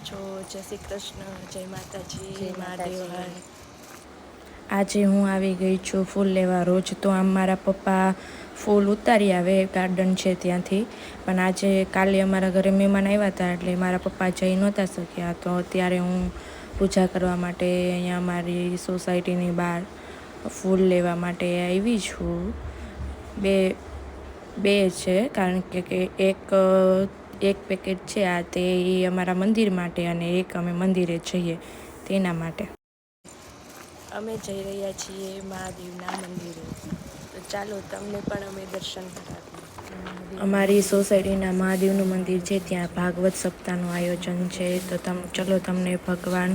છો? જય શ્રી કૃષ્ણ, જય માતાજી, જય મહાદેવ માતાજી. હર. આજે હું આવી ગઈ છું ફૂલ લેવા. રોજ તો આમ મારા પપ્પા ફૂલ ઉતારી આવે, ગાર્ડન છે ત્યાંથી. પણ કાલે અમારા ઘરે મહેમાન આવ્યા હતા એટલે મારા પપ્પા જઈ નહોતા શક્યા. તો અત્યારે હું પૂજા કરવા માટે અહીંયા મારી સોસાયટીની બહાર ફૂલ લેવા માટે આવી છું. બે છે, કારણ કે એક પેકેટ છે આ તે અમારા મંદિર માટે અને એક અમે મંદિરે જઈએ તેના માટે. અમે જઈ રહ્યા છીએ મહાદેવના મંદિરે, તો ચાલો તમને પણ અમે દર્શન કરાવીએ. અમારી સોસાયટીના મહાદેવનું મંદિર છે, ત્યાં ભાગવત સપ્તાહનું આયોજન છે. તો ચલો તમને ભગવાન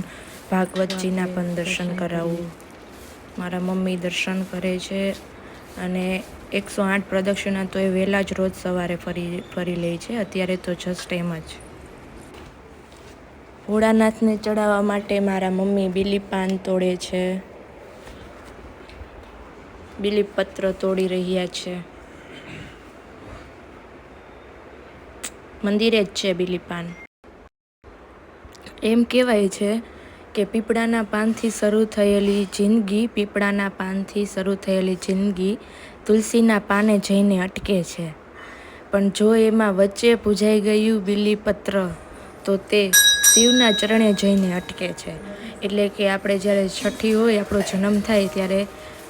ભાગવતજીના પણ દર્શન કરાવું. મારા મમ્મી દર્શન કરે છે અને 108 પ્રદક્ષિણા તો એ વહેલા જ રોજ સવારે ફરી લે છે. અત્યારે તો જસ્ટ એમ જ. ભોળાનાથને ચડાવવા માટે મારા મમ્મી બીલીપાન તોડે છે, બીલીપત્ર તોડી રહ્યા છે. મંદિરે જ છે બીલીપાન. એમ કહેવાય છે કે પીપળાના પાનથી શરૂ થયેલી જિંદગી તુલસીના પાને જઈને અટકે છે. પણ જો એમાં વચ્ચે પૂજાઈ ગયું બીલીપત્ર તો તે શિવના ચરણે જઈને અટકે છે. એટલે કે આપણે જ્યારે છઠ્ઠી હોય, આપણો જન્મ થાય ત્યારે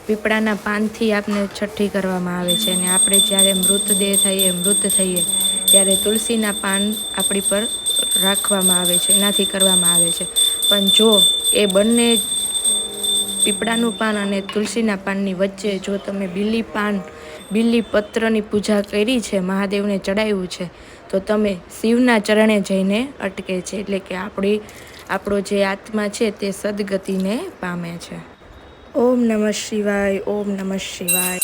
પીપળાના પાનથી આપણે છઠ્ઠી કરવામાં આવે છે. અને આપણે જ્યારે મૃત થઈએ ત્યારે તુલસીના પાન આપણી પર રાખવામાં આવે છે, એનાથી કરવામાં આવે છે. પણ જો એ બંને પીપળાનું પાન અને તુલસીના પાનની વચ્ચે જો તમે બીલીપત્રની પૂજા કરી છે, મહાદેવને ચડાવ્યું છે, તો તમે શિવના ચરણે જઈને અટકે છે. એટલે કે આપણો જે આત્મા છે તે સદગતિને પામે છે. ઓમ નમઃ શિવાય, ઓમ નમઃ શિવાય.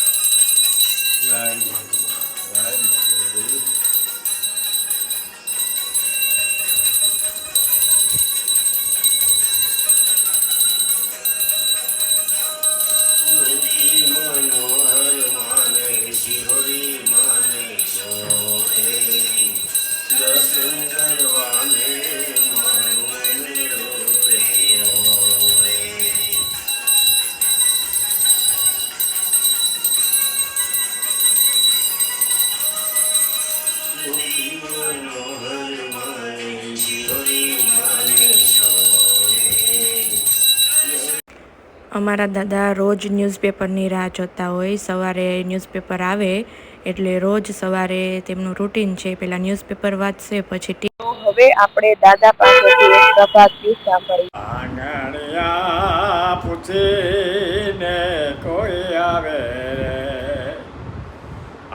અમારા દાદા રોજ ન્યૂઝપેપરની રાહ જોતા હોય. સવારે ન્યૂઝપેપર આવે એટલે રોજ સવારે તેમનું રૂટીન છે, પહેલાં ન્યૂઝપેપર વાંચશે પછી હવે આપણે દાદા પાસેથી એક પ્રભાત ગીત સાંભળીએ. આંગણિયા પૂછીને કોઈ આવે,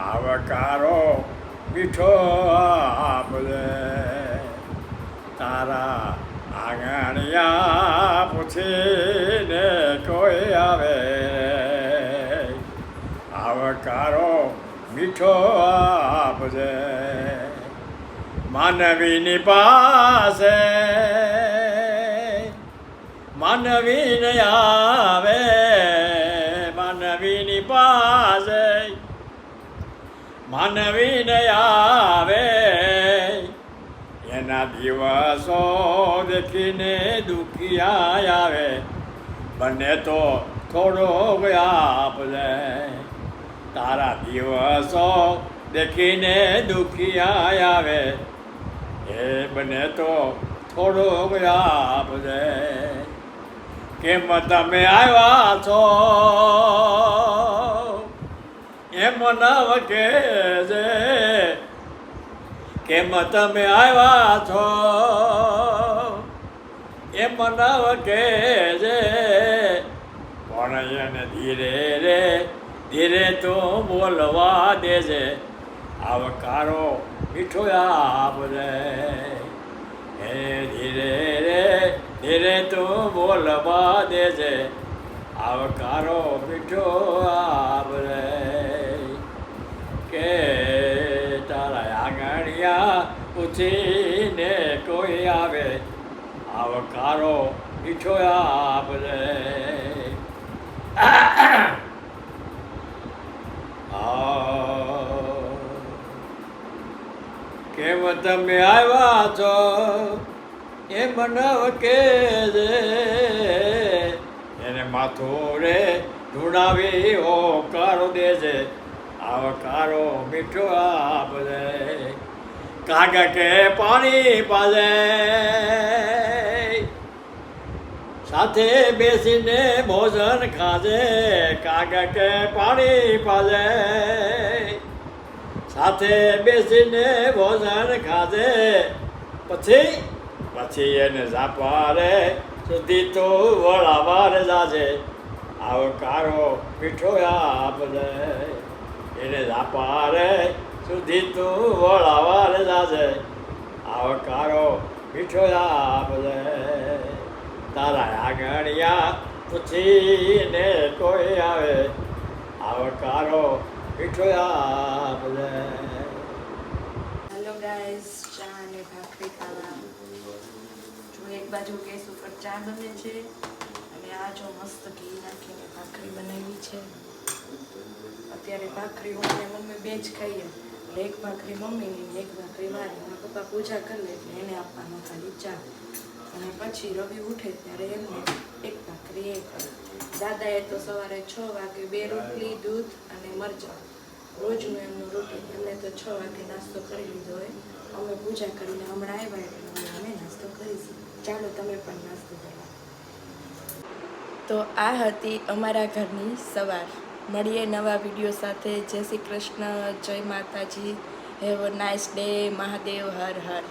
આવકારો મીઠો આપજે. તારા આંગણિયા પૂછીને કોઈ આવે, આવકારો મીઠો આપજે. માનવીની પાસે માનવીને આવે, માનવીની પાસે માનવીને આવે. એના દિવસો દેખીને દુખિયા આવે, બને તો થોડો આપજે. તારા દિવસો દેખીને દુખિયા આવે, એ બને તો થોડો આપજે. કેમ તમે આવ્યા છો એમ નવ કહેજે, કેમ તમે આવ્યા છો એમ નવ કહેજે. પણ એને ધીરે તો બોલવા દેજે, આવકારો મીઠો આપજે. હે ધીરે તો બોલવા દેજે, આવકારો મીઠો આપજે. કે તારા આંગણિયા પૂછીને કોઈ આવે, આવકારો મીઠો આપજે. કેમ તમે આવ્યા છો એ મનવ કે રે એને માથું રે ધૂણાવી હોકારો દેજે આવકારો મીઠો આપજે કાગા કે પાણી પાજે સાથે બેસીને ભોજન ખાજે કાગા કે પાણી પાજે સાથે બેસીને ભોજન ખાજે પછી એને ઝાપારે સુધી તો વળાવાર જાજે આવકારો મીઠો આપજે એને ઝાપારે સુધી તો વળાવાર જાજે આવકારો મીઠો આપજે તારા આંગણિયા પૂછીને કોઈ આવે આવકારો મીઠો આપજે. હેલો ગાઈસ, ચા અને ભાખરી ખાવા. જો એક બાજુ ગેસ ઉપર ચા બને છે અને આ જો મસ્ત ઘી નાખીને ભાખરી બનાવી છે. અત્યારે ભાખરી હું અને મમ્મી બે જ ખાઈએ. એક ભાખરી મમ્મીની ને એક ભાખરી મારી. મારા પપ્પા પૂજા કરી લે એટલે એને આપવાનો ખાલી ચા. અને પછી રવિ ઉઠે ત્યારે એમને એક ભાખરી એ કરે. દાદાએ તો સવારે 6 વાગે 2 રોટલી, દૂધ અને મરચાં રોજનું એમનું રૂટીન. એમને તો 6 વાગે નાસ્તો કરી લીધો હોય. અમે પૂજા કરીને હમણાં આવ્યા એટલે હવે અમે નાસ્તો કરીશું. ચાલો તમે પણ નાસ્તો કરવા. તો આ હતી અમારા ઘરની સવાર. મળીએ નવા વિડીયો સાથે. જય શ્રી કૃષ્ણ, જય માતાજી. Have a nice day. Mahadev Har Har.